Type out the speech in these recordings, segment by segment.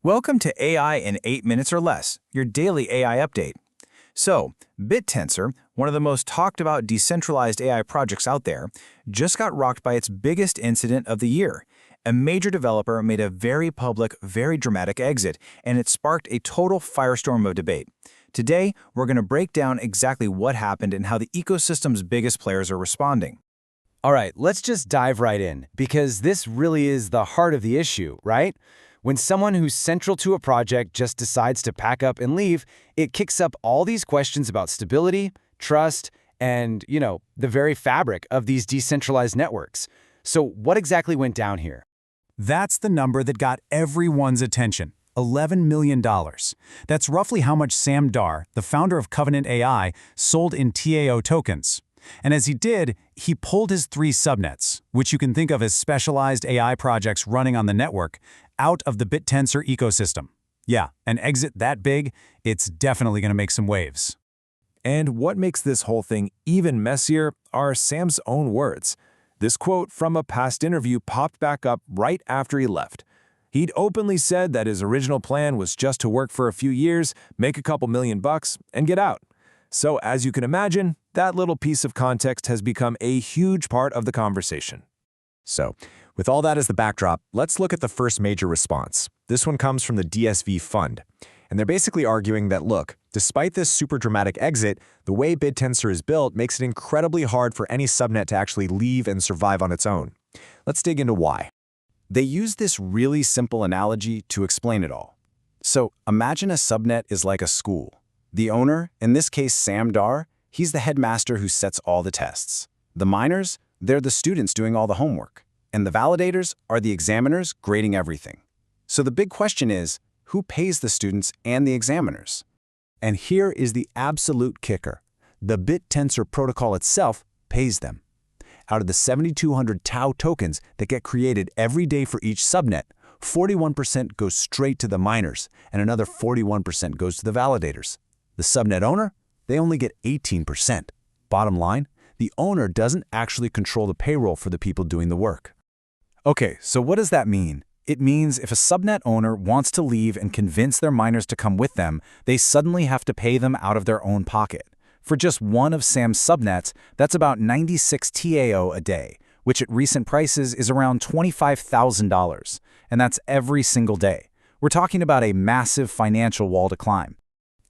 Welcome to AI in 8 minutes or less, your daily AI update. So, Bittensor, one of the most talked about decentralized AI projects out there, just got rocked by its biggest incident of the year. A major developer made a very public, very dramatic exit, and it sparked a total firestorm of debate. Today, we're going to break down exactly what happened and how the ecosystem's biggest players are responding. All right, let's just dive right in, because this really is the heart of the issue, right? When someone who's central to a project just decides to pack up and leave, it kicks up all these questions about stability, trust, and, the very fabric of these decentralized networks. So what exactly went down here? That's the number that got everyone's attention, $11 million. That's roughly how much Sam Dar, the founder of Covenant AI, sold in TAO tokens. And as he did, he pulled his 3 subnets, which you can think of as specialized AI projects running on the network, out of the Bittensor ecosystem. Yeah, an exit that big, it's definitely going to make some waves. And what makes this whole thing even messier are Sam's own words. This quote from a past interview popped back up right after he left. He'd openly said that his original plan was just to work for a few years, make a couple $1,000,000, and get out. So as you can imagine, that little piece of context has become a huge part of the conversation. So, with all that as the backdrop, let's look at the first major response. This one comes from the DSV Fund. And they're basically arguing that, look, despite this super dramatic exit, the way Bittensor is built makes it incredibly hard for any subnet to actually leave and survive on its own. Let's dig into why. They use this really simple analogy to explain it all. So imagine a subnet is like a school. The owner, in this case Sam Dar, he's the headmaster who sets all the tests. The miners, they're the students doing all the homework. And the validators are the examiners grading everything. So the big question is, who pays the students and the examiners? And here is the absolute kicker. The Bittensor protocol itself pays them. Out of the 7,200 Tau tokens that get created every day for each subnet, 41% goes straight to the miners, and another 41% goes to the validators. The subnet owner, they only get 18%. Bottom line, the owner doesn't actually control the payroll for the people doing the work. Okay, so what does that mean? It means if a subnet owner wants to leave and convince their miners to come with them, they suddenly have to pay them out of their own pocket. For just one of Sam's subnets, that's about 96 TAO a day, which at recent prices is around $25,000. And that's every single day. We're talking about a massive financial wall to climb.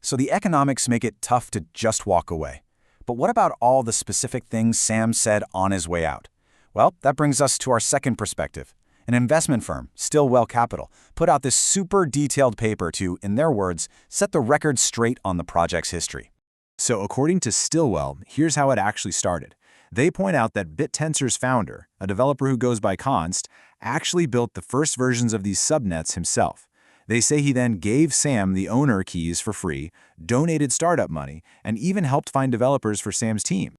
So the economics make it tough to just walk away. But what about all the specific things Sam said on his way out? Well, that brings us to our second perspective. An investment firm, Stillwell Capital, put out this super detailed paper to, in their words, set the record straight on the project's history. So according to Stillwell, here's how it actually started. They point out that Bittensor's founder, a developer who goes by Const, actually built the first versions of these subnets himself. They say he then gave Sam the owner keys for free, donated startup money, and even helped find developers for Sam's team.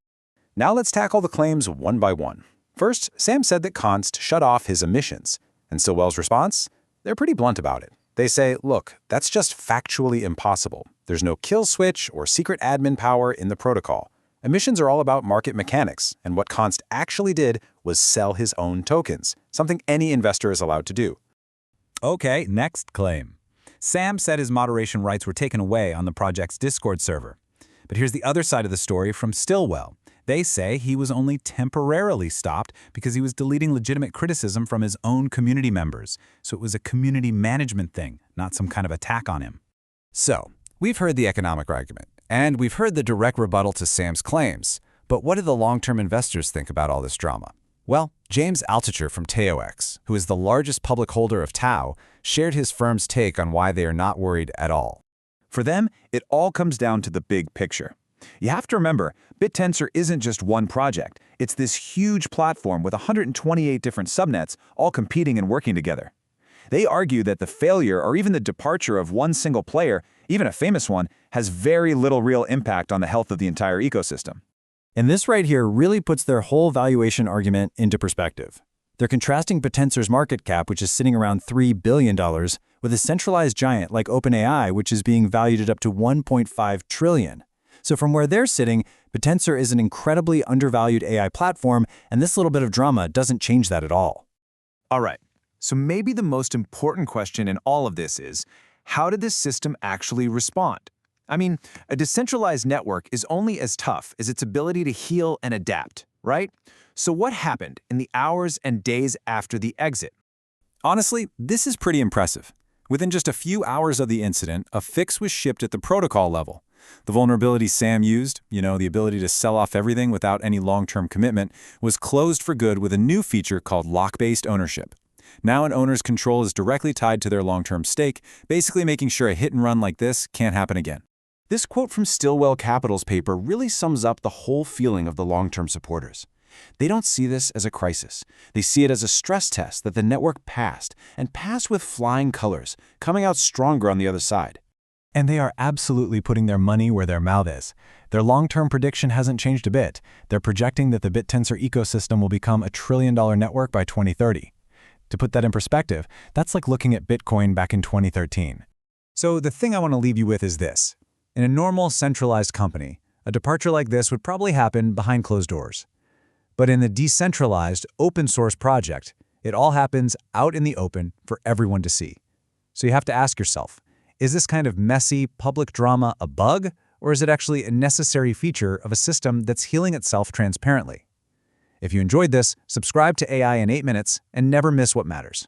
Now let's tackle the claims one by one. First, Sam said that Const shut off his emissions. And Stillwell's response? They're pretty blunt about it. They say, look, that's just factually impossible. There's no kill switch or secret admin power in the protocol. Emissions are all about market mechanics, and what Const actually did was sell his own tokens, something any investor is allowed to do. Okay, next claim. Sam said his moderation rights were taken away on the project's Discord server. But here's the other side of the story from Stillwell. They say he was only temporarily stopped because he was deleting legitimate criticism from his own community members. So it was a community management thing, not some kind of attack on him. So, we've heard the economic argument, and we've heard the direct rebuttal to Sam's claims. But what do the long-term investors think about all this drama? Well, James Altucher from TAOX, who is the largest public holder of Tau, shared his firm's take on why they are not worried at all. For them, it all comes down to the big picture. You have to remember, Bittensor isn't just one project. It's this huge platform with 128 different subnets all competing and working together. They argue that the failure or even the departure of one single player, even a famous one, has very little real impact on the health of the entire ecosystem. And this right here really puts their whole valuation argument into perspective. They're contrasting Bittensor's market cap, which is sitting around $3 billion, with a centralized giant like OpenAI, which is being valued at up to $1.5 trillion. So from where they're sitting, Bittensor is an incredibly undervalued AI platform, and this little bit of drama doesn't change that at all. All right, So maybe the most important question in all of this is, how did this system actually respond? I mean, a decentralized network is only as tough as its ability to heal and adapt, right? So what happened in the hours and days after the exit? Honestly, this is pretty impressive. Within just a few hours of the incident, a fix was shipped at the protocol level. The vulnerability Sam used, the ability to sell off everything without any long-term commitment, was closed for good with a new feature called lock-based ownership. Now an owner's control is directly tied to their long-term stake, basically making sure a hit-and-run like this can't happen again. This quote from Stillwell Capital's paper really sums up the whole feeling of the long-term supporters. They don't see this as a crisis. They see it as a stress test that the network passed, and passed with flying colors, coming out stronger on the other side. And they are absolutely putting their money where their mouth is. Their long-term prediction hasn't changed a bit. They're projecting that the Bittensor ecosystem will become a $1 trillion network by 2030. To put that in perspective, that's like looking at Bitcoin back in 2013. So the thing I want to leave you with is this. In a normal centralized company, a departure like this would probably happen behind closed doors. But in the decentralized, open source project, it all happens out in the open for everyone to see. So you have to ask yourself, is this kind of messy public drama a bug, or is it actually a necessary feature of a system that's healing itself transparently? If you enjoyed this, subscribe to AI in 8 minutes and never miss what matters.